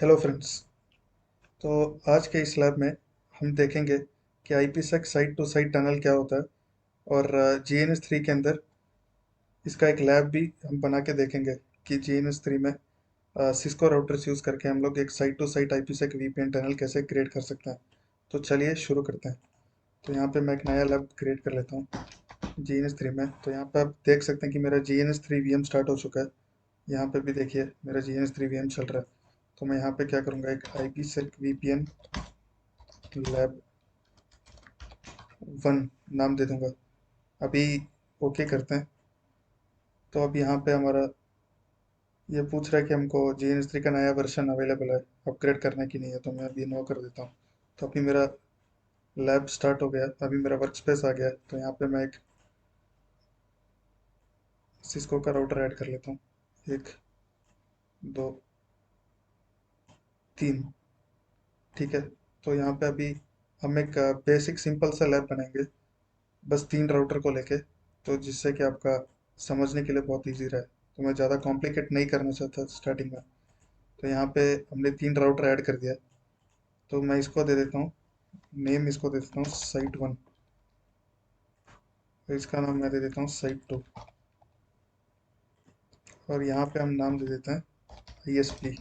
Hello friends. तो आज के इस लैब में हम देखेंगे कि IPsec site to site tunnel क्या होता है और जीएनएस 3 के अंदर इसका एक लैब भी हम बना के देखेंगे कि जीएनएस 3 में सिस्को राउटर्स यूज़ करके हम लोग एक site to site IPsec VPN tunnel कैसे क्रिएट कर सकते हैं। तो चलिए शुरू करते हैं। तो यहाँ पे मैं एक नया लैब क्रिएट कर लेता हूँ जीएनएस 3 में। तो यहाँ पे आप देख सकते हैं कि मेरा जीएनएस 3 वीएम स्टार्ट हो चुका है। यहाँ पे भी देखिए मेरा जीएनएस 3 वीएम चल रहा है। तो मैं यहाँ पे क्या करूँगा, एक आईपीसेक वीपीएन लैब 1 नाम दे दूंगा। अभी ओके करते हैं। तो अब यहाँ पे हमारा ये पूछ रहा है कि हमको GN3 का नया वर्जन अवेलेबल है, अपग्रेड करने की नहीं है, तो मैं अभी नो कर देता हूँ। तो अभी मेरा लैब स्टार्ट हो गया, अभी मेरा वर्क स्पेस आ गया। तो यहाँ पे मैं एक सिस्को का राउटर ऐड कर लेता हूँ। एक, दो, तीन। ठीक है। तो यहाँ पे अभी हम एक बेसिक सिंपल सा लैब बनाएंगे, बस 3 राउटर को लेके, तो जिससे कि आपका समझने के लिए बहुत ईजी रहे। तो मैं ज़्यादा कॉम्प्लिकेट नहीं करना चाहता स्टार्टिंग में। तो यहाँ पे हमने 3 राउटर ऐड कर दिया। तो मैं इसको दे देता हूँ नेम, इसको दे देता हूँ साइट 1। और इसका नाम मैं दे देता हूँ साइट 2। और यहाँ पे हम नाम दे देते हैं ISP।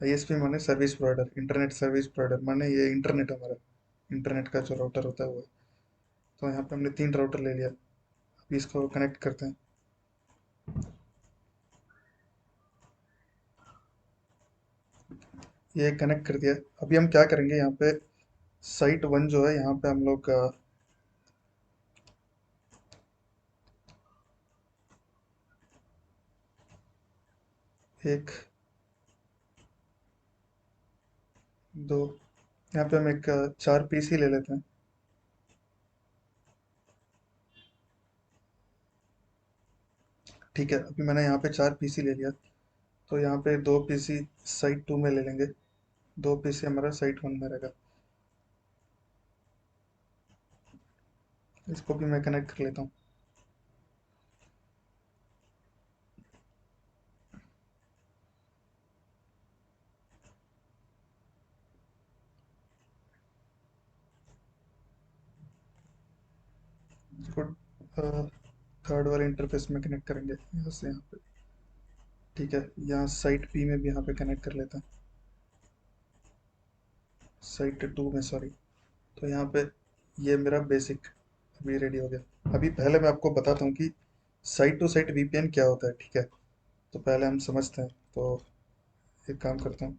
ISP माने service provider, internet service provider, माने ये इंटरनेट हमारा इंटरनेट का जो राउटर होता है वो है। तो यहाँ पे हमने 3 राउटर ले लिया। अभी इसको कनेक्ट करते हैं। ये कनेक्ट कर दिया। अभी हम क्या करेंगे, यहाँ पे साइट 1 जो है, यहाँ पे हम लोग एक, दो, यहाँ पे हम एक 4 PC ले लेते हैं। ठीक है, अभी मैंने यहाँ पे 4 PC ले लिया। तो यहाँ पे 2 PC साइट 2 में ले लेंगे, 2 PC हमारा साइट 1 में रहेगा। इसको भी मैं कनेक्ट कर लेता हूँ। इसको थर्ड वाले इंटरफेस में कनेक्ट करेंगे, यहाँ से यहाँ पे। ठीक है, यहाँ साइट 2 में भी यहाँ पे कनेक्ट कर लेते हैं, साइट 2 में, सॉरी। तो यहाँ पे ये मेरा बेसिक अभी रेडी हो गया। अभी पहले मैं आपको बताता हूँ कि साइट टू साइट वीपीएन क्या होता है। ठीक है, तो पहले हम समझते हैं। तो एक काम करता हूँ,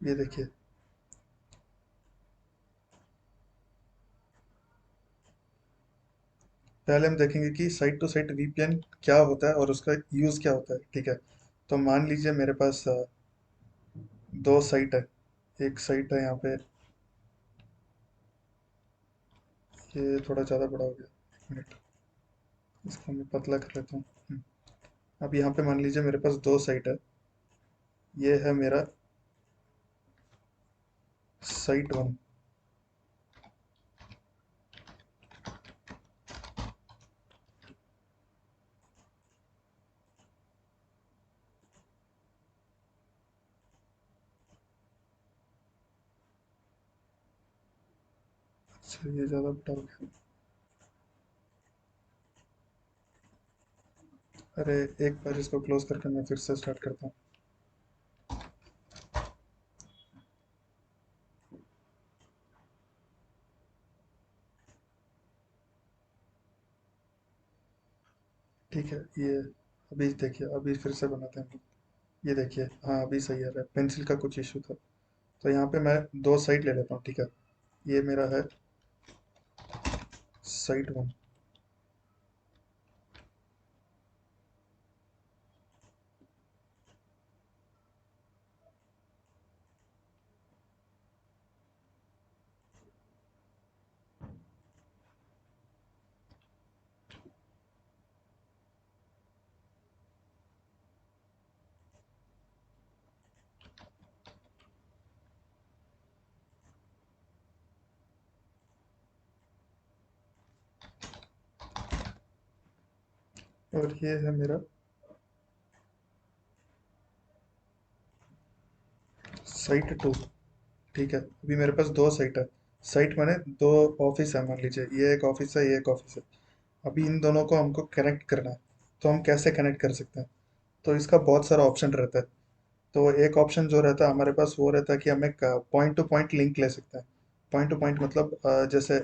ये देखिए। पहले हम देखेंगे कि साइट टू साइट वीपीएन क्या होता है और उसका यूज़ क्या होता है। ठीक है, तो मान लीजिए मेरे पास 2 साइट है। एक साइट है यहाँ पे, ये थोड़ा ज़्यादा बड़ा हो गया, 1 मिनट, इसको मैं पतला कर लेता हूँ। अब यहाँ पे मान लीजिए मेरे पास 2 साइट है। ये है मेरा साइट 1। अच्छा, ये ज़्यादा बड़ा हो गया। अरे, एक बार इसको क्लोज करके मैं फिर से स्टार्ट करता हूँ। ठीक है, ये अभी देखिए, अभी फिर से बनाते हैं हम लोग। ये देखिए, हाँ अभी सही आ रहा है। पेंसिल का कुछ इशू था। तो यहाँ पे मैं 2 साइट ले लेता हूँ। ठीक है, ये मेरा है साइट 1। और ये है मेरा साइट टू। ठीक है, अभी मेरे पास दो साइट है। साइट माने दो ऑफिस है, मान लीजिए ये एक ऑफिस है, ये एक ऑफिस है। अभी इन दोनों को हमको कनेक्ट करना है। तो हम कैसे कनेक्ट कर सकते हैं? तो इसका बहुत सारा ऑप्शन रहता है। तो एक ऑप्शन जो रहता है हमारे पास वो रहता है कि हम एक पॉइंट टू पॉइंट लिंक ले सकते हैं। पॉइंट टू पॉइंट मतलब जैसे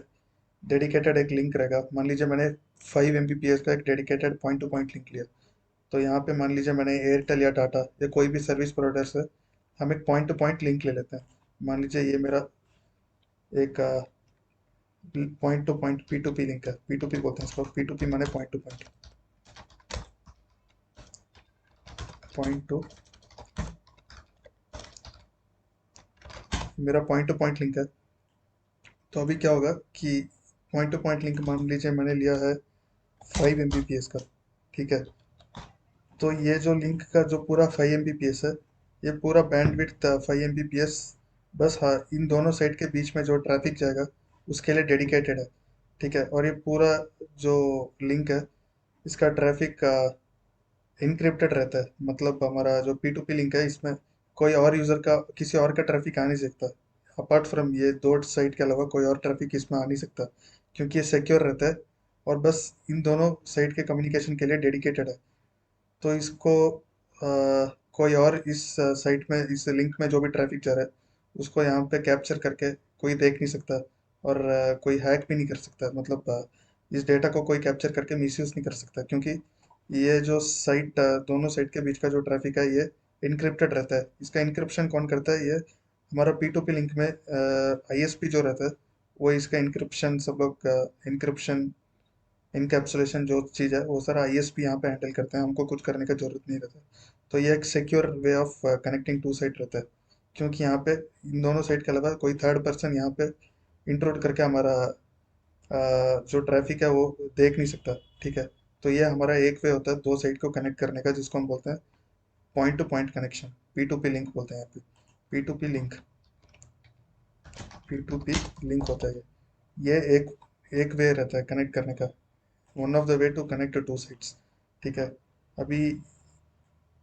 डेडिकेटेड एक लिंक रहेगा। मान लीजिए मैंने 5 Mbps का एक dedicated point two point link लिया। तो यहाँ पे मान लीजिए मैंने एयरटेल या टाटा या कोई भी सर्विस प्रोवाइडर से हम एक पॉइंट टू पॉइंट लिंक ले लेते हैं। मान लीजिए ये मेरा एक point two point P2P link है। P2P बोलते हैं इसको। P2P माने point two point. Point two मेरा पॉइंट टू पॉइंट लिंक है। तो अभी क्या होगा कि पॉइंट टू पॉइंट लिंक मान लीजिए मैंने लिया है 5 Mbps का। ठीक है, तो ये जो लिंक का जो पूरा 5 Mbps है, ये पूरा बैंडविड्थ 5 Mbps बस, हाँ, इन दोनों साइड के बीच में जो ट्रैफिक जाएगा उसके लिए डेडिकेटेड है। ठीक है, और ये पूरा जो लिंक है इसका ट्रैफिक इनक्रिप्टेड रहता है। मतलब हमारा जो P2P लिंक है इसमें कोई और यूज़र का, किसी और का ट्रैफिक आ नहीं सकता। अपार्ट फ्रॉम ये दो साइट के अलावा कोई और ट्रैफिक इसमें आ नहीं सकता, क्योंकि ये सिक्योर रहता है और बस इन दोनों साइट के कम्युनिकेशन के लिए डेडिकेटेड है। तो इसको कोई और इस साइट में, इस लिंक में जो भी ट्रैफिक जा रहा है उसको यहाँ पे कैप्चर करके कोई देख नहीं सकता। और कोई हैक भी नहीं कर सकता। मतलब इस डेटा को कोई कैप्चर करके मिसयूज नहीं कर सकता, क्योंकि ये जो साइट, दोनों साइट के बीच का जो ट्रैफिक है ये इनक्रिप्टेड रहता है। इसका इंक्रिप्शन कौन करता है? ये हमारा P2P लिंक में ISP जो रहता है वो इसका इंक्रिप्शन, सब लोग इंक्रिप्शन, इनकैप्सुलेशन जो चीज़ है वो सारा ISP यहाँ पे हैंडल करते हैं। हमको कुछ करने का जरूरत नहीं रहता। तो ये एक secure way of connecting to site रहता है, क्योंकि यहाँ पे इन दोनों साइट के अलावा कोई थर्ड पर्सन यहाँ पे इंट्रूड करके हमारा जो ट्रैफिक है वो देख नहीं सकता। ठीक है, तो ये हमारा एक वे होता है दो साइट को कनेक्ट करने का, जिसको हम बोलते हैं point two point connection. P2P link बोलते हैं यहाँ पे। P2P लिंक, P2P लिंक होता है ये एक एक वे रहता है कनेक्ट करने का। One of the way to connect to sites. ठीक है, अभी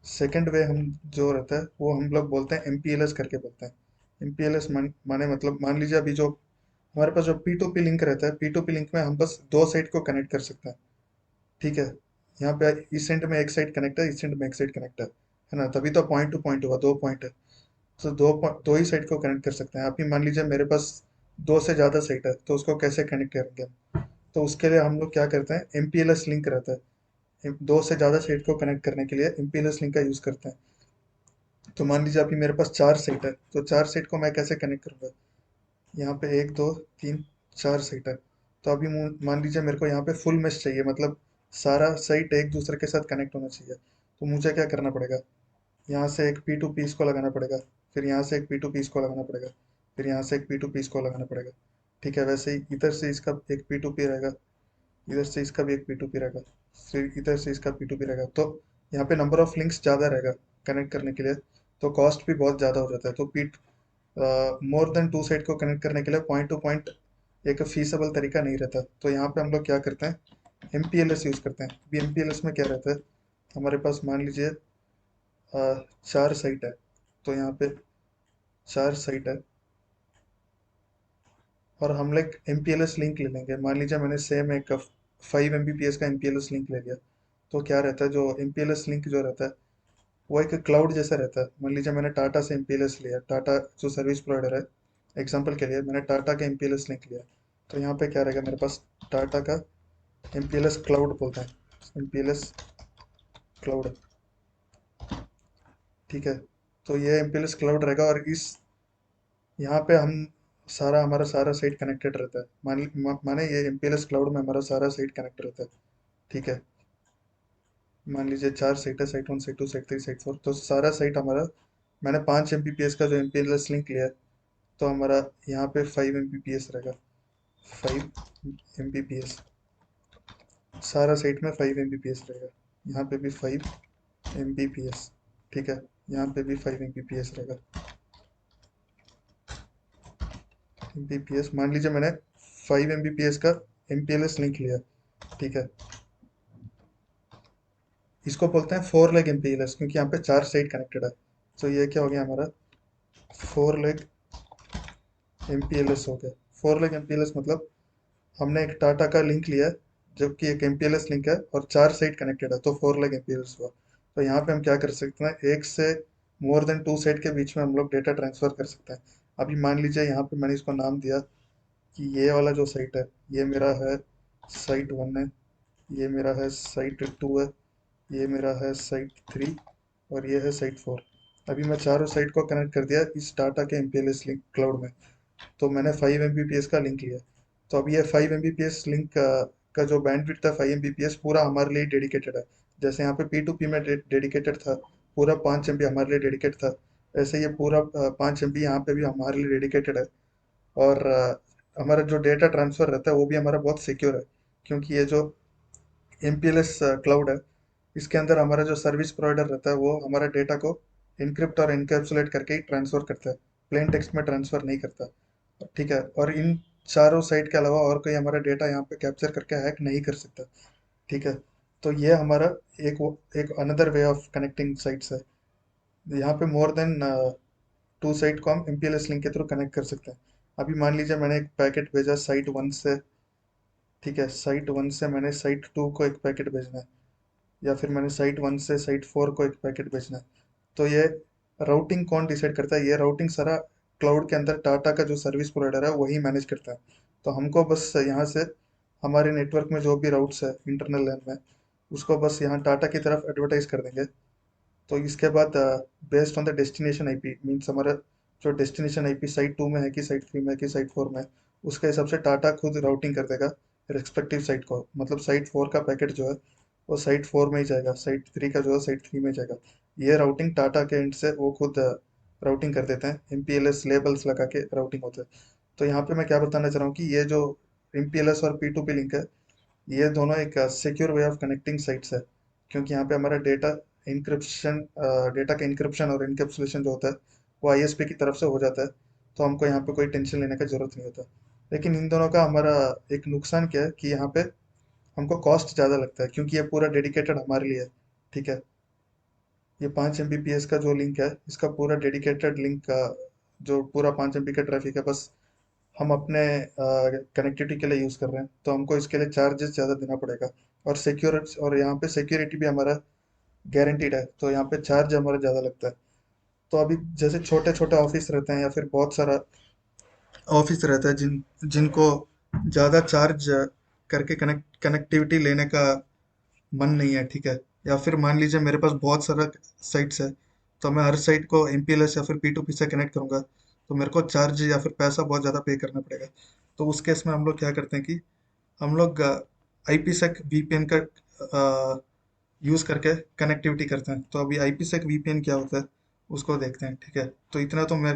सेकंड वे हम जो रहता है वो हम लोग बोलते हैं MPLS करके बोलते हैं। MPLS माने मतलब मान लीजिए अभी जो हमारे पास जो P2P लिंक रहता है, P2P लिंक में हम बस दो साइट को कनेक्ट कर सकते हैं। ठीक है, यहाँ पे इस एंड में एक साइड कनेक्ट है, इस एंड में एक साइड कनेक्ट है ना? तभी तो पॉइंट टू पॉइंट हुआ, दो पॉइंट है। तो दो ही साइड को कनेक्ट कर सकते हैं। अभी मान लीजिए मेरे पास दो से ज़्यादा साइट है, तो उसको कैसे कनेक्ट करेंगे हम? तो उसके लिए हम लोग क्या करते हैं, MPLS लिंक रहता है। दो से ज़्यादा साइट को कनेक्ट करने के लिए MPLS लिंक का यूज़ करते हैं। तो मान लीजिए अभी मेरे पास चार साइट है, तो चार साइट को मैं कैसे कनेक्ट करूँगा? यहाँ पे एक दो तीन चार साइट है। तो अभी मान लीजिए मेरे को यहाँ पे फुल मैश चाहिए, मतलब सारा साइट एक दूसरे के साथ कनेक्ट होना चाहिए। तो मुझे क्या करना पड़ेगा? यहाँ से एक P2P इसको लगाना पड़ेगा, फिर यहाँ से एक P2P इसको लगाना पड़ेगा, फिर यहाँ से एक P2P इसको लगाना पड़ेगा। ठीक है, वैसे ही इधर से इसका एक P2P रहेगा, इधर से इसका भी एक P2P रहेगा, फिर इधर से इसका P2P रहेगा। तो यहाँ पे नंबर ऑफ लिंक्स ज़्यादा रहेगा कनेक्ट करने के लिए, तो कॉस्ट भी बहुत ज़्यादा हो जाता है। तो मोर देन टू साइड को कनेक्ट करने के लिए पॉइंट टू पॉइंट एक फीसेबल तरीका नहीं रहता। तो यहाँ पे हम लोग क्या करते हैं, MPLS यूज़ करते हैं। अभी MPLS में क्या रहता है, हमारे पास मान लीजिए चार साइट है। तो यहाँ पे चार साइट है और हम लोग MPLS लिंक ले लेंगे। मान लीजिए मैंने सेम एक 5 Mbps का MPLS लिंक ले लिया। तो क्या रहता है, जो MPLS लिंक जो रहता है वो एक क्लाउड जैसा रहता है। मान लीजिए मैंने टाटा से MPLS लिया, टाटा जो सर्विस प्रोवाइडर है, एग्जांपल के लिए मैंने टाटा का MPLS लिंक लिया। तो यहाँ पे क्या रहेगा मेरे पास, टाटा का MPLS क्लाउड बोलते हैं, MPLS क्लाउड। ठीक है, तो ये MPLS क्लाउड रहेगा और इस यहाँ पे हम सारा, हमारा सारा साइट कनेक्टेड रहता है। माने ये MPLS क्लाउड में हमारा सारा साइट कनेक्ट रहता है। ठीक है, मान लीजिए चार साइट है, site one, site to, site three, site four. तो सारा साइट हमारा, मैंने 5 Mbps का जो MPLS लिंक लिया है, तो हमारा यहाँ पे 5 Mbps रहेगा। 5 Mbps, सारा साइट में 5 Mbps रहेगा। यहाँ पे भी 5 Mbps। ठीक है, यहाँ पे भी 5 Mbps रहेगा। Mbps मान लीजिए मैंने 5 Mbps का MPLS लिंक लिया। ठीक है, इसको बोलते हैं फोर लेग MPLS, क्योंकि यहाँ पे चार साइट कनेक्टेड है। तो ये क्या हो गया हमारा, फोर लेग MPLS हो गया। फोर लेग MPLS मतलब हमने एक टाटा का लिंक लिया है, जबकि एक MPLS लिंक है और चार साइट कनेक्टेड है, तो फोर लेग MPLS हुआ। तो यहाँ पे हम क्या कर सकते हैं, एक से मोर देन टू साइट के बीच में हम लोग डेटा ट्रांसफर कर सकते हैं। अभी मान लीजिए यहाँ पे मैंने इसको नाम दिया कि ये वाला जो साइट है, ये मेरा है साइट वन है, ये मेरा है साइट टू है, ये मेरा है साइट थ्री, और ये है साइट फोर। अभी मैं चारों साइट को कनेक्ट कर दिया इस टाटा के MPLS लिंक क्लाउड में। तो मैंने 5 Mbps का लिंक लिया। तो अब ये 5 Mbps लिंक का जो बैंडविड्थ है 5 Mbps पूरा हमारे लिए डेडिकेटेड है। जैसे यहाँ पे P2P में डेडिकेटेड था, पूरा 5 MB हमारे लिए डेडिकेट था, ऐसे ये पूरा 5 MB यहाँ पे भी हमारे लिए डेडिकेटेड है। और हमारा जो डेटा ट्रांसफर रहता है वो भी हमारा बहुत सिक्योर है, क्योंकि ये जो MPLS क्लाउड है, इसके अंदर हमारा जो सर्विस प्रोवाइडर रहता है वो हमारा डेटा को इनक्रिप्ट और इनकैप्सुलेट करके ही ट्रांसफर करता है, प्लेन टेक्स्ट में ट्रांसफर नहीं करता। ठीक है, और इन चारों साइट के अलावा और कोई हमारा डेटा यहाँ पे कैप्चर करके हैक नहीं कर सकता। ठीक है, तो ये हमारा एक another way of connecting sites है। यहाँ पे मोर देन टू साइट को हम MPLS लिंक के थ्रू कनेक्ट कर सकते हैं। अभी मान लीजिए मैंने एक पैकेट भेजा साइट वन से। ठीक है, साइट वन से मैंने साइट टू को एक पैकेट भेजना है, या फिर मैंने साइट वन से साइट फोर को एक पैकेट भेजना है। तो ये राउटिंग कौन डिसाइड करता है, ये राउटिंग सारा क्लाउड के अंदर टाटा का जो सर्विस प्रोवाइडर है वही मैनेज करता है। तो हमको बस यहाँ से हमारे नेटवर्क में जो भी राउट्स है इंटरनल लैन में, उसको बस यहाँ टाटा की तरफ एडवर्टाइज कर देंगे। तो इसके बाद based on the destination IP, means हमारा जो डेस्टिनेशन आईपी साइट टू में है कि साइट थ्री में है कि साइट फोर में है, उसके हिसाब से टाटा खुद राउटिंग कर देगा रिस्पेक्टिव साइट को। मतलब साइट फोर का पैकेट जो है वो साइट फोर में ही जाएगा, साइट थ्री का जो है साइट थ्री में जाएगा। ये राउटिंग टाटा के एंड से वो खुद राउटिंग कर देते हैं, MPLS लेबल्स लगा के राउटिंग होता है। तो यहाँ पे मैं क्या बताना चाह रहा हूँ कि ये जो MPLS और P2P लिंक है, ये दोनों एक secure way of connecting sites है, क्योंकि यहाँ पे हमारा डेटा का इंक्रिप्शन और इनकेप्सुलेशन जो होता है वो ISP की तरफ से हो जाता है। तो हमको यहाँ पे कोई टेंशन लेने का जरूरत नहीं होता। लेकिन इन दोनों का हमारा एक नुकसान क्या है कि यहाँ पे हमको कॉस्ट ज़्यादा लगता है, क्योंकि ये पूरा डेडिकेटेड हमारे लिए है। ठीक है, ये 5 Mbps का जो लिंक है, इसका पूरा डेडिकेटेड लिंक का जो पूरा 5 MB का ट्रैफिक है, बस हम अपने कनेक्टिविटी के लिए यूज़ कर रहे हैं, तो हमको इसके लिए चार्जेस ज़्यादा देना पड़ेगा। और यहाँ पे सिक्योरिटी भी हमारा गारंटीड है, तो यहाँ पे चार्ज हमारा ज़्यादा लगता है। तो अभी जैसे छोटे छोटे ऑफिस रहते हैं या फिर बहुत सारा ऑफिस रहता है जिनको ज़्यादा चार्ज करके कनेक्टिविटी लेने का मन नहीं है। ठीक है, या फिर मान लीजिए मेरे पास बहुत सारा साइट्स है, तो मैं हर साइट को MPLS या फिर P2P से कनेक्ट करूंगा, तो मेरे को चार्ज या फिर पैसा बहुत ज़्यादा पे करना पड़ेगा। तो उस केस में हम लोग क्या करते हैं कि हम लोग IPsec VPN का यूज़ करके कनेक्टिविटी करते हैं। तो अभी IPsec VPN क्या होता है उसको देखते हैं। ठीक है, तो इतना तो मैं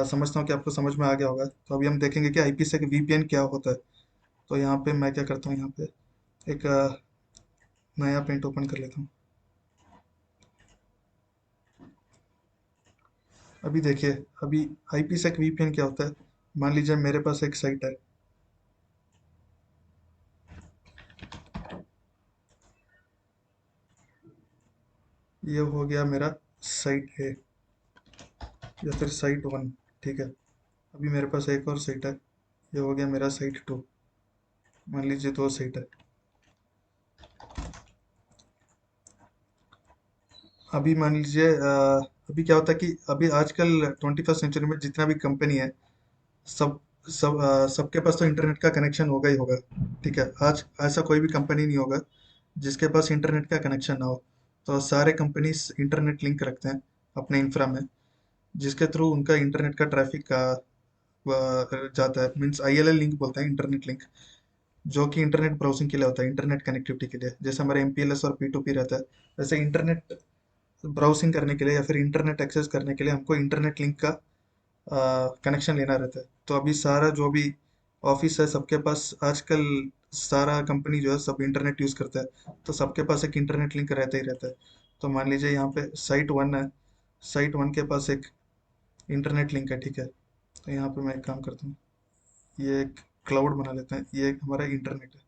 समझता हूँ कि आपको समझ में आ गया होगा। तो अभी हम देखेंगे कि IPsec VPN क्या होता है। तो यहाँ पे मैं क्या करता हूँ, यहाँ पे एक नया पेंट ओपन कर लेता हूँ। अभी देखिए, अभी IPsec VPN क्या होता है। मान लीजिए मेरे पास एक साइट है, ये हो गया मेरा साइट ए या फिर साइट वन। ठीक है, अभी मेरे पास एक और साइट है, ये हो गया मेरा साइट टू। मान लीजिए दो साइट है। अभी मान लीजिए अभी क्या होता है कि अभी आजकल 21st सेंचुरी में जितना भी कंपनी है, सब सबके पास तो इंटरनेट का कनेक्शन होगा ही होगा। ठीक है, आज ऐसा कोई भी कंपनी नहीं होगा जिसके पास इंटरनेट का कनेक्शन ना हो। तो सारे कंपनीज इंटरनेट लिंक रखते हैं अपने इंफ्रा में, जिसके थ्रू उनका इंटरनेट का ट्रैफिक का जाता है। मीन्स ILL लिंक बोलते हैं, इंटरनेट लिंक, जो कि इंटरनेट ब्राउजिंग के लिए होता है, इंटरनेट कनेक्टिविटी के लिए। जैसे हमारे MPLS और P2P रहता है, वैसे इंटरनेट ब्राउजिंग करने के लिए या फिर इंटरनेट एक्सेस करने के लिए हमको इंटरनेट लिंक का कनेक्शन लेना रहता है। तो अभी सारा जो भी ऑफिस है सबके पास आजकल, सारा कंपनी जो है सब इंटरनेट यूज़ करता है, तो सबके पास एक इंटरनेट लिंक रहता ही रहता है। तो मान लीजिए यहाँ पे साइट वन है, साइट वन के पास एक इंटरनेट लिंक है। ठीक है, तो यहाँ पे मैं एक काम करता हूँ, ये एक क्लाउड बना लेते हैं, ये एक हमारा इंटरनेट है।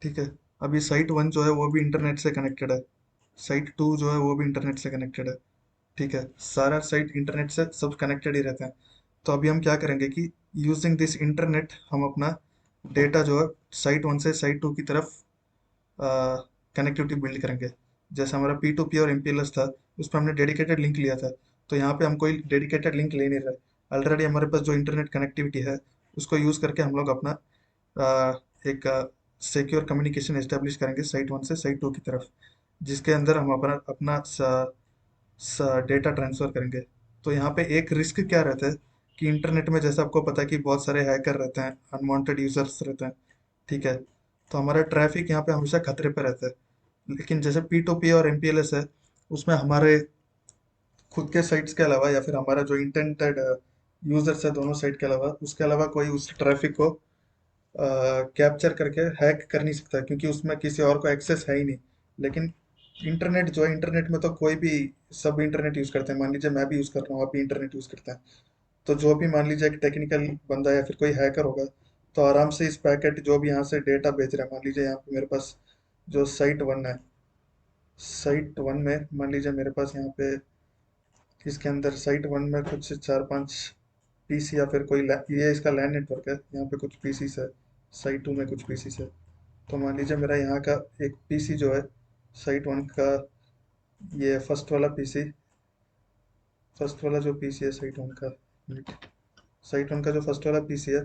ठीक है, अभी साइट वन जो है वो भी इंटरनेट से कनेक्टेड है, साइट 2 जो है वो भी इंटरनेट से कनेक्टेड है। ठीक है, सारा साइट इंटरनेट से सब कनेक्टेड ही रहते हैं। तो अभी हम क्या करेंगे कि यूजिंग दिस इंटरनेट हम अपना डेटा जो है साइट 1 से साइट 2 की तरफ कनेक्टिविटी बिल्ड करेंगे। जैसे हमारा P2P और MPLS था, उस पर हमने डेडिकेटेड लिंक लिया था। तो यहाँ पे हम कोई डेडिकेटेड लिंक ले नहीं रहे, ऑलरेडी हमारे पास जो इंटरनेट कनेक्टिविटी है उसको यूज़ करके हम लोग अपना एक सिक्योर कम्युनिकेशन एस्टेब्लिश करेंगे साइट 1 से साइट 2 की तरफ, जिसके अंदर हम अपना अपना डेटा ट्रांसफर करेंगे। तो यहाँ पे एक रिस्क क्या रहता है कि इंटरनेट में जैसे आपको पता है कि बहुत सारे हैकर रहते हैं, अनवांटेड यूजर्स रहते हैं। ठीक है, तो हमारा ट्रैफिक यहाँ पे हमेशा खतरे पे रहता है। लेकिन जैसे P2P और MPLS है, उसमें हमारे खुद के साइट्स के अलावा या फिर हमारा जो इंटेंटेड यूजर्स है दोनों साइट के अलावा, उसके अलावा कोई उस ट्रैफिक को कैप्चर करके हैक कर नहीं सकता, क्योंकि उसमें किसी और को एक्सेस है ही नहीं। लेकिन इंटरनेट जो है, इंटरनेट में तो कोई भी, सब इंटरनेट यूज़ करते हैं। मान लीजिए मैं भी यूज़ कर रहा हूँ, आप भी इंटरनेट यूज़ करते हैं। तो जो भी मान लीजिए एक टेक्निकल बंदा या फिर कोई हैकर होगा, तो आराम से इस पैकेट जो भी यहाँ से डेटा भेज रहा है, मान लीजिए यहाँ पे मेरे पास जो साइट 1 है, साइट 1 में मान लीजिए मेरे पास यहाँ पे इसके अंदर साइट 1 में कुछ 4-5 पीसी या फिर कोई ये इसका लैन नेटवर्क है, यहाँ पे कुछ पीसीस है। साइट 2 में कुछ पीसीस है। तो मान लीजिए मेरा यहाँ का एक पीसी जो है साइट 1 का, ये फर्स्ट वाला जो पीसी है साइट 1 का, साइट 1 का जो फर्स्ट वाला पीसी है,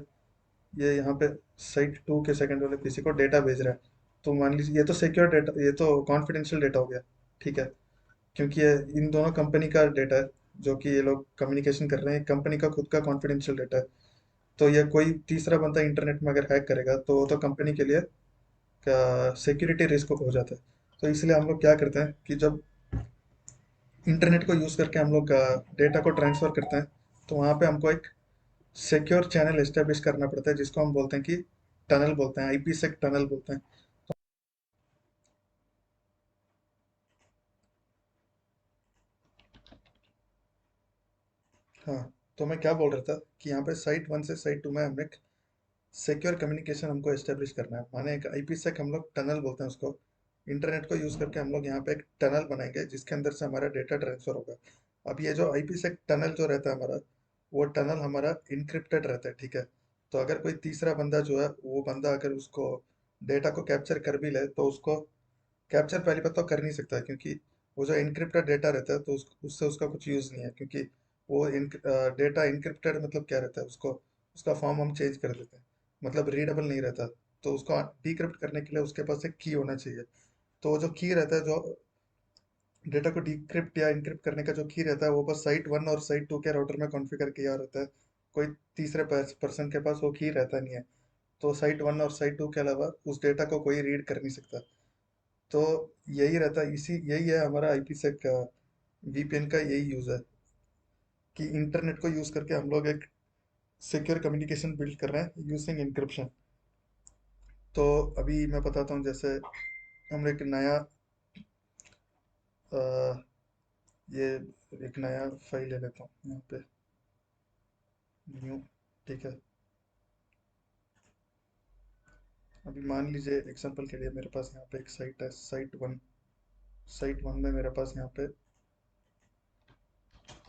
ये यहाँ पे साइट 2 के सेकंड वाले पीसी को डेटा भेज रहा है। तो मान लीजिए ये तो सिक्योर डेटा, ये तो कॉन्फिडेंशियल डेटा हो गया। ठीक है, क्योंकि ये इन दोनों कंपनी का डेटा है, जो कि ये लोग कम्युनिकेशन कर रहे हैं, कंपनी का खुद का कॉन्फिडेंशियल डेटा है। तो ये कोई तीसरा बंदा इंटरनेट में अगर हैक करेगा तो वो तो कंपनी के लिए सिक्योरिटी रिस्क हो जाता है। तो इसलिए हम लोग क्या करते हैं कि जब इंटरनेट को यूज़ करके हम लोग डेटा को ट्रांसफ़र करते हैं, तो वहाँ पे हमको एक सिक्योर चैनल एस्टेब्लिश करना पड़ता है, जिसको हम बोलते हैं कि टनल बोलते हैं, IPsec टनल बोलते हैं। हाँ, तो मैं क्या बोल रहा था कि यहाँ पे साइट 1 से साइट 2 में हमें एक सिक्योर कम्युनिकेशन हमको एस्टेब्लिश करना है, माने एक IPsec हम लोग टनल बोलते हैं उसको। इंटरनेट को यूज़ करके हम लोग यहाँ पे एक टनल बनाएंगे, जिसके अंदर से हमारा डेटा ट्रांसफर होगा। अब ये जो IPsec टनल जो रहता है हमारा, वो टनल हमारा इनक्रिप्टेड रहता है। ठीक है, तो अगर कोई तीसरा बंदा जो है, वो बंदा अगर उसको डेटा को कैप्चर कर भी ले, तो उसको कैप्चर पहली बात तो कर नहीं सकता है, क्योंकि वो जो इनक्रिप्टेड डेटा रहता है, तो उससे उसका कुछ यूज़ नहीं है। क्योंकि वो डेटा इनक्रिप्टेड मतलब क्या रहता है, उसको उसका फॉर्म हम चेंज कर देते हैं, मतलब रीडेबल नहीं रहता। तो उसको डिक्रिप्ट करने के लिए उसके पास एक की होना चाहिए। तो वो जो की रहता है, जो डेटा को डिक्रिप्ट या इनक्रिप्ट करने का जो की रहता है, वो बस साइट 1 और साइट 2 के राउटर में कॉन्फ़िगर किया रहता है। कोई तीसरे पर्सन के पास वो की रहता नहीं है। तो साइट 1 और साइट 2 के अलावा उस डेटा को कोई रीड कर नहीं सकता। तो यही रहता है, इसी यही है हमारा IPsec का, VPN का यही यूज़ है कि इंटरनेट को यूज़ करके हम लोग एक सिक्योर कम्युनिकेशन बिल्ड कर रहे हैं यूजिंग इंक्रिप्शन। तो अभी मैं बताता हूँ, जैसे हम एक नया अ, ये एक नया फाइल ले लेता हूँ यहाँ पे, न्यू। ठीक है, अभी मान लीजिए एग्जांपल के लिए मेरे पास यहाँ पे एक साइट है, साइट 1 में मेरे पास यहाँ पे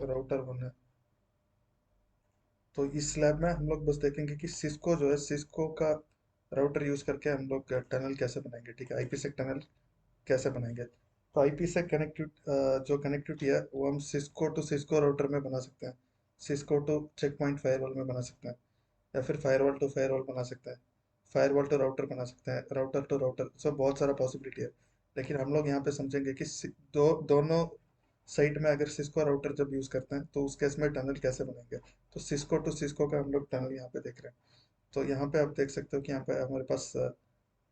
राउटर 1 है। तो इस लैब में हम लोग बस देखेंगे कि सिस्को जो है, सिस्को का राउटर यूज़ करके हम लोग टनल कैसे बनाएंगे। ठीक है, IPsec टनल कैसे बनाएंगे। तो IPsec जो कनेक्टिविटी है, वो हम सिस्को टू सिस्को राउटर में बना सकते हैं, Cisco to Check Point firewall में बना सकते हैं, या फिर फायरवॉल टू फायरवॉल बना सकते हैं, फायरवॉल टू राउटर बना सकते हैं, राउटर टू राउटर, सब बहुत सारा पॉसिबिलिटी है। लेकिन हम लोग यहाँ पे समझेंगे कि दोनों साइट में अगर सिस्को राउटर जब यूज़ करते हैं, तो उस केस में टनल कैसे बनेंगे। तो सिस्को टू सिस्को का हम लोग टनल यहाँ पे देख रहे हैं। तो यहाँ पे आप देख सकते हो कि यहाँ पे हमारे पास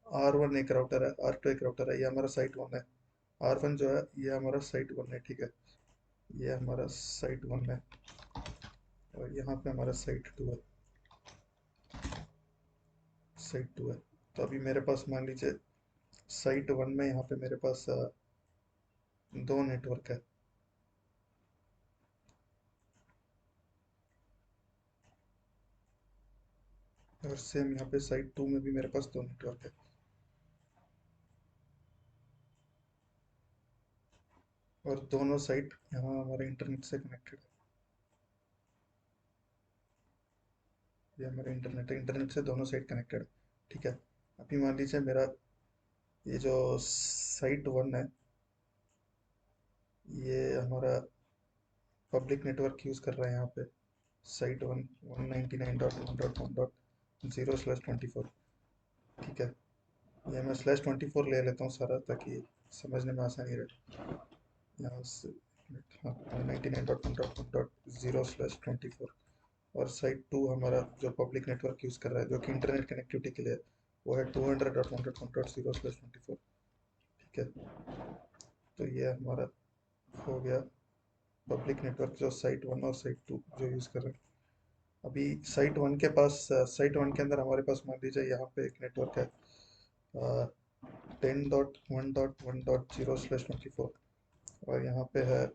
R1 एक राउटर है, R2 एक राउटर है, ये हमारा साइट 1 है। R1 जो है ये हमारा साइट 1 है। ठीक है, ये हमारा साइट 1 है, और यहाँ पे हमारा साइट 2 है, साइट 2 है। तो अभी मेरे पास मान लीजिए साइट 1 में यहाँ पे मेरे पास दो नेटवर्क है, और सेम यहाँ पे साइट 2 में भी मेरे पास दो नेटवर्क है। और दोनों साइट यहाँ हमारे इंटरनेट से कनेक्टेड है। ये हमारा इंटरनेट है, इंटरनेट से दोनों साइट कनेक्टेड है। ठीक है। अभी मान लीजिए मेरा ये जो साइट वन है, ये हमारा पब्लिक नेटवर्क यूज़ कर रहा है यहाँ पे। Site one 199.1.1.0/24। ठीक है। ये मैं /24 ले लेता हूँ सारा, ताकि समझने में आसानी रहे। यहाँ से हाँ 199.1.1.0/24। और साइट टू हमारा जो पब्लिक नेटवर्क यूज़ कर रहा है, जो कि इंटरनेट कनेक्टिविटी के लिए है, वो है 200.1.1.0/24। ठीक है। तो ये हमारा हो गया पब्लिक नेटवर्क, जो साइट वन और साइट टू जो यूज़ कर रहे हैं। अभी साइट वन के पास, साइट वन के अंदर हमारे पास मान लीजिए यहाँ पे एक नेटवर्क है 10.1.1.0/24। और यहाँ पे है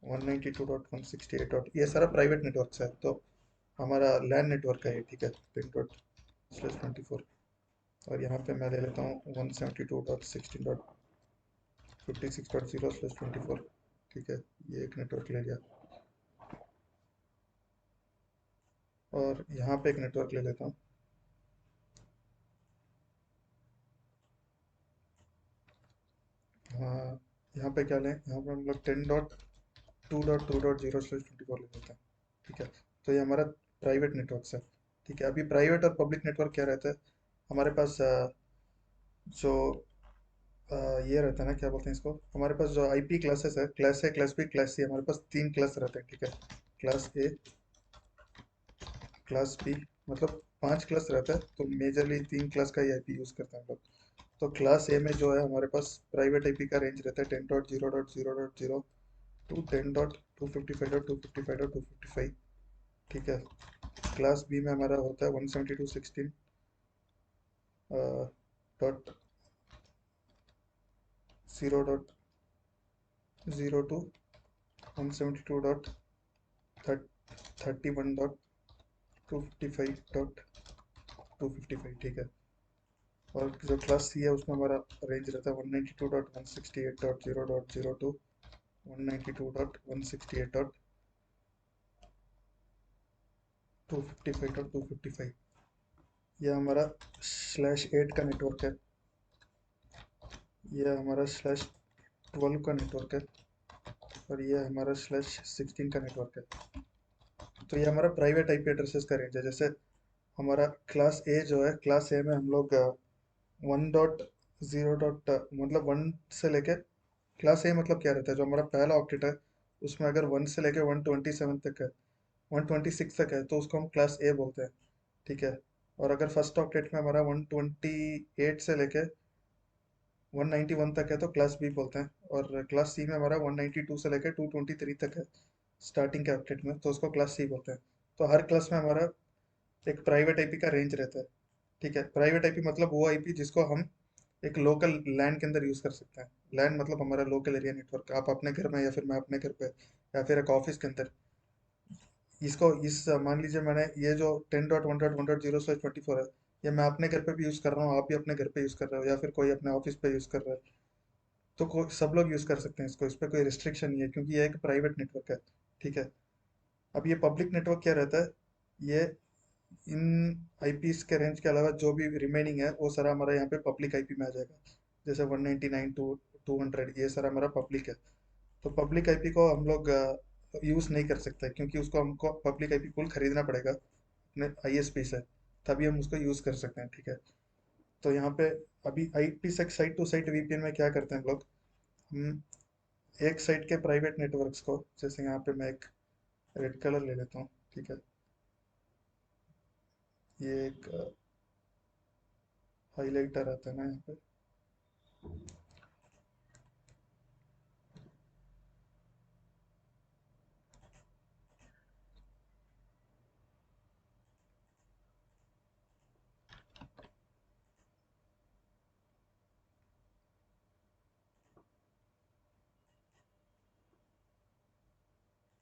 192.168 डॉट, ये सारा प्राइवेट नेटवर्क है। तो हमारा लैन नेटवर्क है ये। ठीक है। 10./24। और यहाँ पे मैं ले लेता हूँ 172.16.56.0/24। ठीक है। ये एक नेटवर्क ले लिया। और यहाँ पे एक नेटवर्क ले लेता हूँ। हाँ, यहाँ पे क्या लें, यहाँ पे हम लोग 10.2.2.0/24 ले लेते हैं। ठीक है। तो ये हमारा प्राइवेट नेटवर्क है। ठीक है। अभी प्राइवेट और पब्लिक नेटवर्क क्या रहता है हमारे पास, जो ये रहता है ना, क्या बोलते हैं इसको, हमारे पास जो आईपी क्लासेस है, class A, class B, class C, हमारे पास तीन क्लास रहते हैं। ठीक है। क्लास ए, क्लास बी, मतलब पांच क्लास रहता है। तो मेजरली तीन क्लास का ही आईपी यूज़ करते हैं हम लोग। तो क्लास ए में जो है हमारे पास प्राइवेट आईपी का रेंज रहता है 10.0.0.0 टू 10.255.255.255। ठीक है। क्लास बी में हमारा होता है 192.0.0.2.31.31.255.255। ठीक है। और जो क्लास सी है उसमें हमारा रेंज रहता है 192.168.0.0 टू 192.168.255.255। ये हमारा /8 का नेटवर्क है। ये हमारा /12 का नेटवर्क है। और ये हमारा /16 का नेटवर्क है। तो ये हमारा प्राइवेट आईपी एड्रेसेस का रेंज है। जैसे हमारा क्लास ए जो है, क्लास ए में हम लोग 1.0 डॉट, मतलब वन से लेके, क्लास ए मतलब क्या रहता है, जो हमारा पहला ऑक्टेट है उसमें अगर 1 से लेके 127 तक है, 126 तक है, तो उसको हम क्लास ए बोलते हैं। ठीक है। और अगर फर्स्ट ऑक्टेट में हमारा 128 से लेके 191 तक है, तो क्लास बी बोलते हैं। और क्लास सी में हमारा 192 से लेकर 223 तक है स्टार्टिंग के ऑक्टेट में, तो उसको क्लास सी बोलते हैं। तो हर क्लास में हमारा एक प्राइवेट आईपी का रेंज रहता है। ठीक है। प्राइवेट आईपी मतलब वो आईपी जिसको हम एक लोकल लैन के अंदर यूज़ कर सकते हैं। लैन मतलब हमारा लोकल एरिया नेटवर्क, आप अपने घर में, या फिर मैं अपने घर पे, या फिर एक ऑफिस के अंदर, इसको इस मान लीजिए मैंने ये जो 10.1.1.0/24 है, ये मैं अपने घर पे भी यूज़ कर रहा हूँ, आप भी अपने घर पे यूज़ कर रहे हो, या फिर कोई अपने ऑफिस पे यूज़ कर रहा है। तो सब लोग यूज़ कर सकते हैं इसको, इस पर कोई रिस्ट्रिक्शन नहीं है, क्योंकि ये एक प्राइवेट नेटवर्क है। ठीक है। अब ये पब्लिक नेटवर्क क्या रहता है, ये इन आईपीस के रेंज के अलावा जो भी रिमेनिंग है वो सारा हमारा यहाँ पे पब्लिक आईपी में आ जाएगा। जैसे 199 टू 200, ये सारा हमारा पब्लिक है। तो पब्लिक आईपी को हम लोग यूज़ नहीं कर सकते, क्योंकि उसको हमको पब्लिक आईपी पूल खरीदना पड़ेगा अपने आईएसपी से, तभी हम उसको यूज़ कर सकते हैं। ठीक है। तो यहाँ पे अभी आईपी से साइट टू साइट वीपीएन में क्या करते हैं हम लोग, हम एक साइट के प्राइवेट नेटवर्क्स को, जैसे यहाँ पे मैं एक रेड कलर ले लेता हूँ। ठीक है। ये एक हाईलाइटर आता है ना यहाँ पे।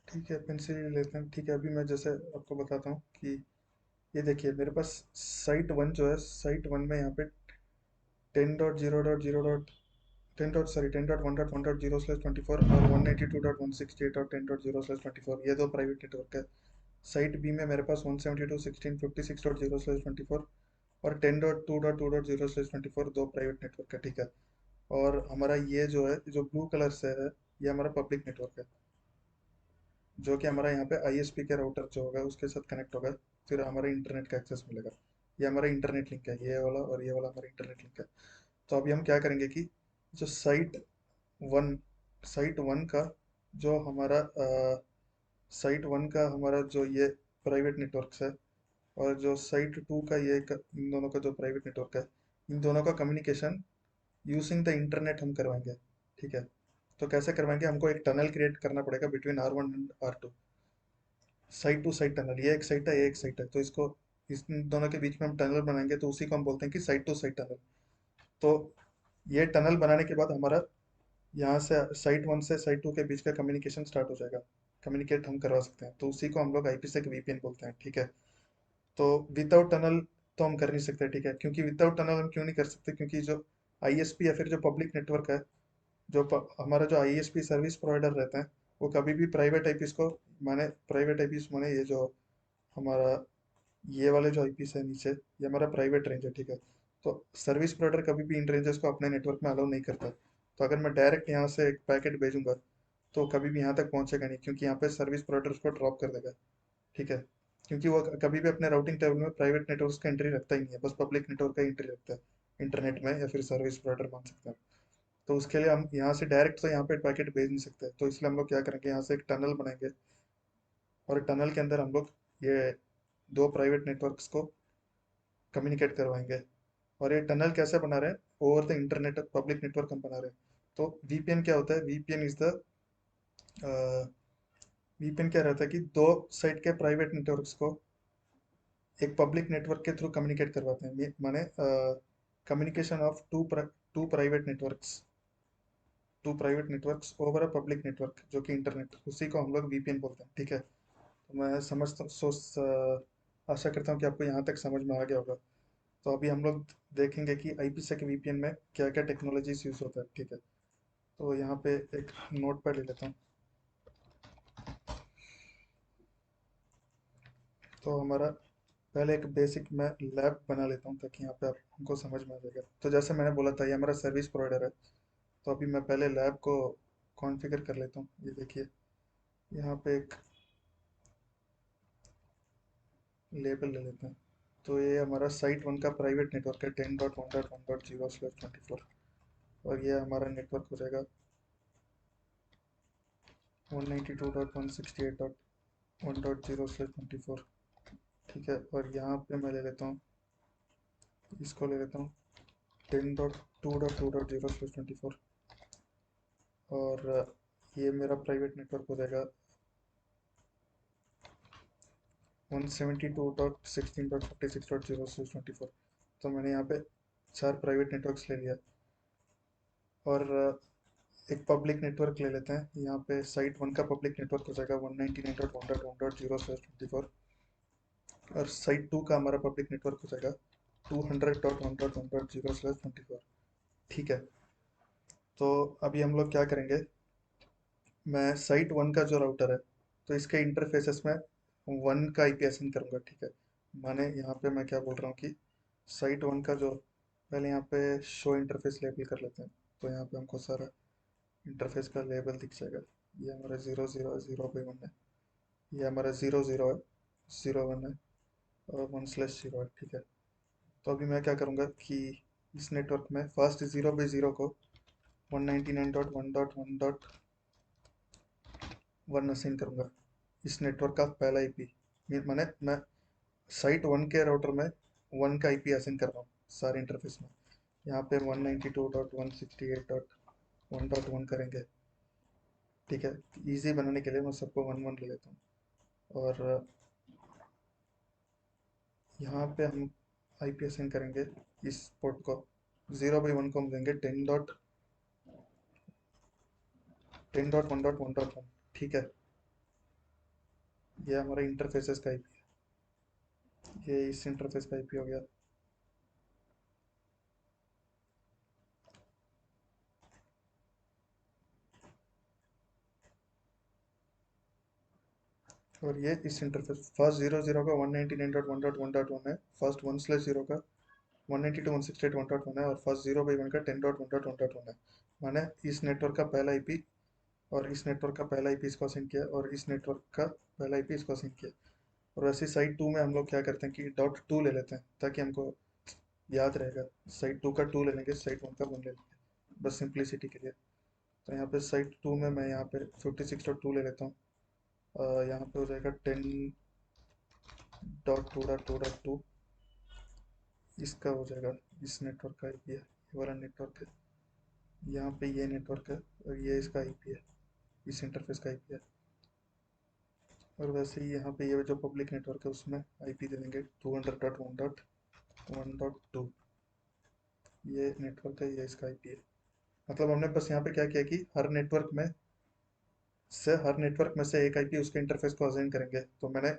ठीक है, पेंसिल ले लेते हैं। ठीक है। अभी मैं जैसे आपको बताता हूँ कि ये देखिए मेरे पास साइट वन जो है, साइट वन में यहाँ पे 10.0.0.0 10.1.1.0/24 और 192.168.10.0/24, ये दो प्राइवेट नेटवर्क है। साइट बी में मेरे पास 172.16.56.0/24 और 10.2.2.0/24 दो प्राइवेट नेटवर्क है, ठीक है। और हमारा ये जो है, जो ब्लू कलर से है, ये हमारा पब्लिक नेटवर्क है, जो कि हमारा यहाँ पे आईएसपी के राउटर जो होगा उसके साथ कनेक्ट होगा, फिर हमारा इंटरनेट का एक्सेस मिलेगा। ये हमारा इंटरनेट लिंक है, ये वाला और ये वाला हमारा इंटरनेट लिंक है। तो अभी हम क्या करेंगे कि जो वन साइट वन का जो हमारा साइट वन का हमारा जो ये प्राइवेट नेटवर्क है, और जो साइट टू का इन दोनों का जो प्राइवेट नेटवर्क है, इन दोनों का कम्युनिकेशन यूजिंग द इंटरनेट हम करवाएंगे, ठीक है। तो कैसे करवाएंगे, हमको एक टनल क्रिएट करना पड़ेगा between R1 and R2, site to site tunnel. ये एक साइट है, ये एक साइट है, तो इसको इस दोनों के बीच में हम टनल बनाएंगे, तो उसी को हम बोलते हैं कि साइट टू साइट टनल। तो ये टनल बनाने के बाद हमारा यहाँ से साइट वन से साइट टू के बीच का कम्युनिकेशन स्टार्ट हो जाएगा, कम्युनिकेट हम करवा सकते हैं, तो उसी को हम लोग IPsec VPN बोलते हैं, ठीक है। तो विदाउट टनल तो हम कर नहीं सकते, ठीक है। क्योंकि विदाउट टनल हम क्यों नहीं कर सकते, क्योंकि जो ISP या फिर जो पब्लिक नेटवर्क है, हमारा जो ISP सर्विस प्रोवाइडर रहता है, वो कभी भी प्राइवेट आईपीस को, माने प्राइवेट आईपीस माने ये जो हमारा ये वाले जो आईपीस है नीचे, ये हमारा प्राइवेट रेंज है, ठीक है। तो सर्विस प्रोवाइडर कभी भी इन रेंजेस को अपने नेटवर्क में अलाउ नहीं करता। तो अगर मैं डायरेक्ट यहाँ से एक पैकेट भेजूंगा, तो कभी भी यहाँ तक पहुंचेगा नहीं, क्योंकि यहाँ पे सर्विस प्रोवाइडर उसको ड्रॉप कर देगा, ठीक है। क्योंकि वो कभी भी अपने राउटिंग टेबल में प्राइवेट नेटवर्क का एंट्री रखता ही नहीं है, बस पब्लिक नेटवर्क का एंट्री रखता है इंटरनेट में, या फिर सर्विस प्रोवाइडर मान सकते हैं। तो उसके लिए हम यहाँ से डायरेक्ट तो यहाँ पे पैकेट भेज नहीं सकते, तो इसलिए हम लोग क्या करेंगे, यहाँ से एक टनल बनाएंगे, और टनल के अंदर हम लोग ये दो प्राइवेट नेटवर्क्स को कम्युनिकेट करवाएंगे। और ये टनल कैसे बना रहे हैं, over the internet public network हम बना रहे हैं। तो वीपीएन क्या होता है, वीपीएन क्या रहता है कि दो साइट के प्राइवेट नेटवर्क्स को एक पब्लिक नेटवर्क के थ्रू कम्युनिकेट करवाते हैं, माने communication of two private networks, two private networks over a public network, जो कि इंटरनेट, उसी को हम लोग वीपीएन बोलते हैं, ठीक है। तो मैं समझता आशा करता हूँ कि आपको यहाँ तक समझ में आ गया होगा। तो अभी हम लोग देखेंगे कि IPsec VPN में क्या क्या टेक्नोलॉजीज यूज होता है, ठीक है। तो यहाँ पे एक नोट पैड ले लेता हूँ। तो हमारा पहले एक बेसिक मैं लैब बना लेता हूँ, ताकि यहाँ पे आप हमको समझ में आ जाएगा। तो जैसे मैंने बोला था, ये हमारा सर्विस प्रोवाइडर है। तो अभी मैं पहले लैब को कॉन्फ़िगर कर लेता हूँ। ये देखिए, यहाँ पे एक लेबल ले लेते हैं। तो ये हमारा साइट वन का प्राइवेट नेटवर्क है, 10.1.1.0/24, और ये हमारा नेटवर्क हो जाएगा 192.168.1.0/24, ठीक है। और यहाँ पे मैं ले लेता हूँ, इसको ले लेता हूँ 10.2.2.0/24, और ये मेरा प्राइवेट नेटवर्क हो जाएगा 172.16.56.0/24। तो मैंने यहाँ पे चार प्राइवेट नेटवर्क्स ले लिया। और एक पब्लिक नेटवर्क ले लेते हैं, यहाँ पे साइट वन का पब्लिक नेटवर्क हो जाएगा 199.1.1.0/24, और साइट टू का हमारा पब्लिक नेटवर्क हो जाएगा 200.1.1.0/24, ठीक है। तो अभी हम लोग क्या करेंगे, मैं साइट वन का जो राउटर है, तो इसके इंटरफेसेस में वन का IP असाइन करूँगा, ठीक है। माने यहाँ पे मैं क्या बोल रहा हूँ कि साइट वन का जो, पहले यहाँ पे शो इंटरफेस लेबल कर लेते हैं। तो यहाँ पे हमको सारा इंटरफेस का लेबल दिख जाएगा। ये हमारा 0 0 0 by 1 है, ये हमारा 0 0 है, 0 1 है, और 1/0 है, ठीक है। तो अभी मैं क्या करूँगा कि इस नेटवर्क में फर्स्ट 0 by 0 को 199.1.1 असाइन करूँगा, इस नेटवर्क का पहला IP। माने मैं साइट वन के राउटर में वन का IP असाइन कर रहा हूँ सारे इंटरफेस में। यहाँ पे 192.168.1.1 करेंगे, ठीक है। इजी बनाने के लिए मैं सबको 1 1 ले लेता हूँ। और यहाँ पे हम IP असाइन करेंगे इस पोर्ट को, 0 by 1 को हम देंगे 10.1.1.1, ठीक है। ये हमारा इंटरफेसेस का IP है, ये इस इंटरफेस का IP हो गया। और ये इस इंटरफेस फर्स्ट 00 का 199.1.1.1 है, फर्स्ट 1/0 का 192.168.1.1 है, और फर्स्ट 0/1 का 10.1.1.1 है। मैंने इस नेटवर्क का पहला आईपी और इस नेटवर्क का पहला आईपी इसको असाइन किया, और इस नेटवर्क का पहला आईपी इसको असाइन किया। और वैसे साइट 2 में हम लोग क्या करते हैं कि .2 ले लेते हैं, ताकि हमको याद रहेगा। साइट 2 का 2 ले लेंगे, साइट 1 का 1 ले लेंगे, बस सिंप्लिसिटी के लिए। तो यहाँ पे साइट 2 में मैं यहाँ पे 56.2 ले लेता हूँ। यहाँ पे हो जाएगा 10.2.2.2। इसका हो जाएगा, इस नेटवर्क का आईपी है, ये वाला नेटवर्क है। यहाँ पे ये नेटवर्क है, और ये इसका आईपी है, इस इंटरफेस का आईपी है। और वैसे ही यहाँ पे ये जो पब्लिक नेटवर्क है उसमें आईपी दे देंगे 200.1.1.2। ये नेटवर्क है, ये इसका आईपी है। मतलब हमने बस यहाँ पे क्या किया कि हर नेटवर्क में से एक आईपी उसके इंटरफेस को असाइन करेंगे। तो मैंने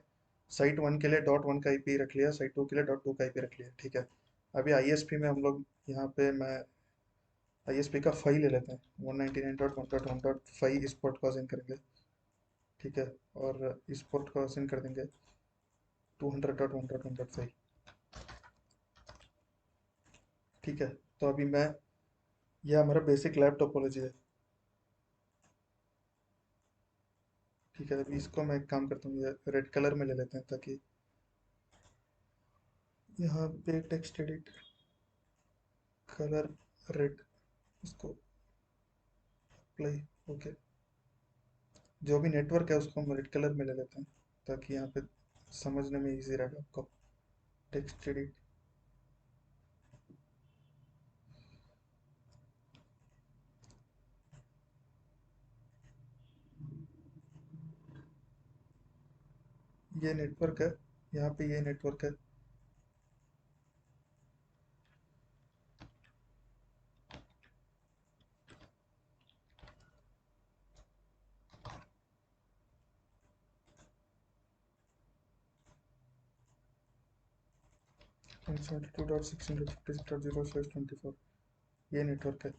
साइट 1 के लिए .1 का आईपी रख लिया, साइट 2 के लिए .2 का आईपी रख लिया, ठीक है। अभी आईएसपी में हम लोग यहाँ पे मैं आईएसपी का 5 ले लेते हैं, 199.1.1.5 इस पोर्ट को असाइन करेंगे, ठीक है। और इस पोर्ट को असाइन कर देंगे 200.1.1.5, ठीक है। तो अभी मैं, यह हमारा बेसिक लैब टोपोलॉजी है, ठीक है। अभी इसको मैं एक काम करता हूँ, ये रेड कलर में ले लेते हैं, ताकि यहाँ पे टेक्स्ट एडिट कलर रेड, इसको अप्लाई, ओके। जो भी नेटवर्क है उसको हम रेड कलर में ले लेते हैं, ताकि यहाँ पे समझने में इजी रहेगा आपको। टेक्स्ट एडिट, ये नेटवर्क है, यहाँ पे ये नेटवर्क है। One seventy two dot six hundred fifty six dot zero slash 24, ये नेटवर्क है।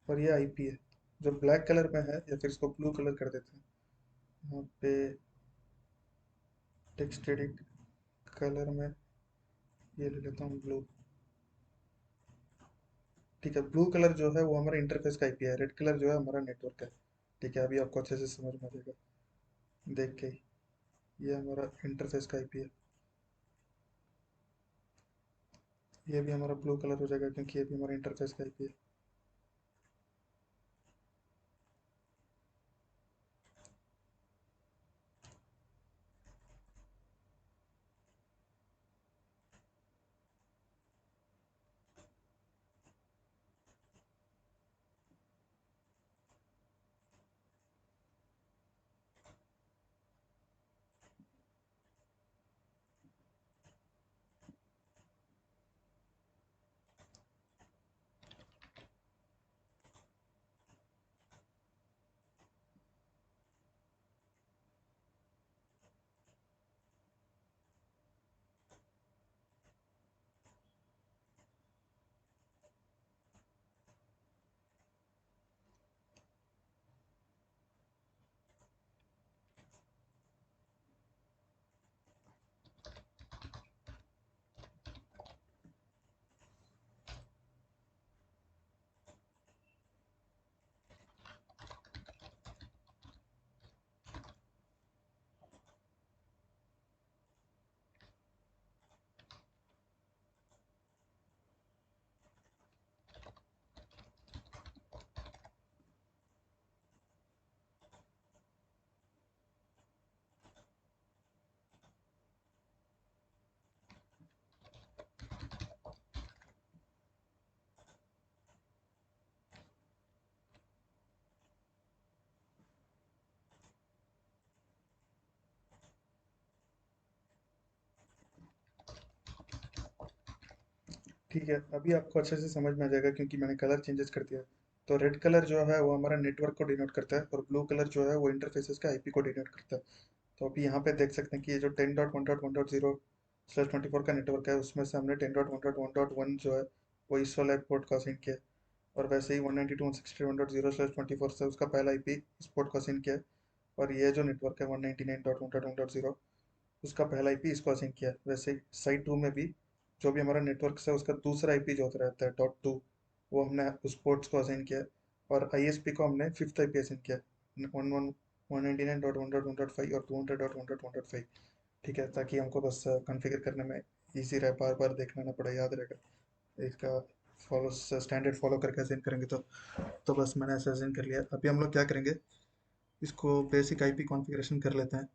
और ये आईपी है, जो ब्लैक कलर में है, या फिर इसको ब्लू कलर कर देते हैं। यहाँ पे टेक्स्ट एडिट कलर में ये ले लेता हूँ ब्लू, ठीक है। ब्लू कलर जो है वो हमारा इंटरफेस का आईपी है, रेड कलर जो है हमारा नेटवर्क है, ठीक है। अभी आपको अच्छे से समझ में आ जाएगा देख के ही। ये हमारा इंटरफेस का आईपी है, ये भी हमारा ब्लू कलर हो जाएगा, क्योंकि ये भी हमारा इंटरफेस का आईपी है। ठीक है, अभी आपको अच्छे से समझ में आ जाएगा, क्योंकि मैंने कलर चेंजेस कर दिया। तो रेड कलर जो है वो हमारा नेटवर्क को डिनोट करता है, और ब्लू कलर जो है वो इंटरफेसेस का आईपी को डिनोट करता है। तो अभी यहाँ पे देख सकते हैं कि ये जो 10.1.1.0/24 का नेटवर्क है, उसमें से हमने 10.1.1.1 जो है वो इस वाला पोर्ट का असाइन किया है। और वैसे ही 192.168.1.0/24 से उसका पहला आईपी इस पोर्ट का असाइन किया है। और ये जो नेटवर्क है 199.1.1.0, उसका पहला आईपी इसको असाइन किया है। वैसे ही साइट 2 में भी जो भी हमारा नेटवर्क है उसका दूसरा आईपी जो होता रहता है .2, वो हमने उस पोर्ट्स को असाइन किया है। और आईएसपी को हमने फिफ्थ आईपी असाइन किया है, 199.1.1.5 और 200.1.1.5। ठीक है, ताकि हमको बस कॉन्फ़िगर करने में इजी रहे, बार बार देखना ना पड़े, याद रहेगा इसका। फॉलो स्टैंडर्ड फॉलो करके असाइन करेंगे तो बस मैंने ऐसे असाइन कर लिया। अभी हम लोग क्या करेंगे, इसको बेसिक आईपी कॉन्फ़िगरेशन कर लेते हैं।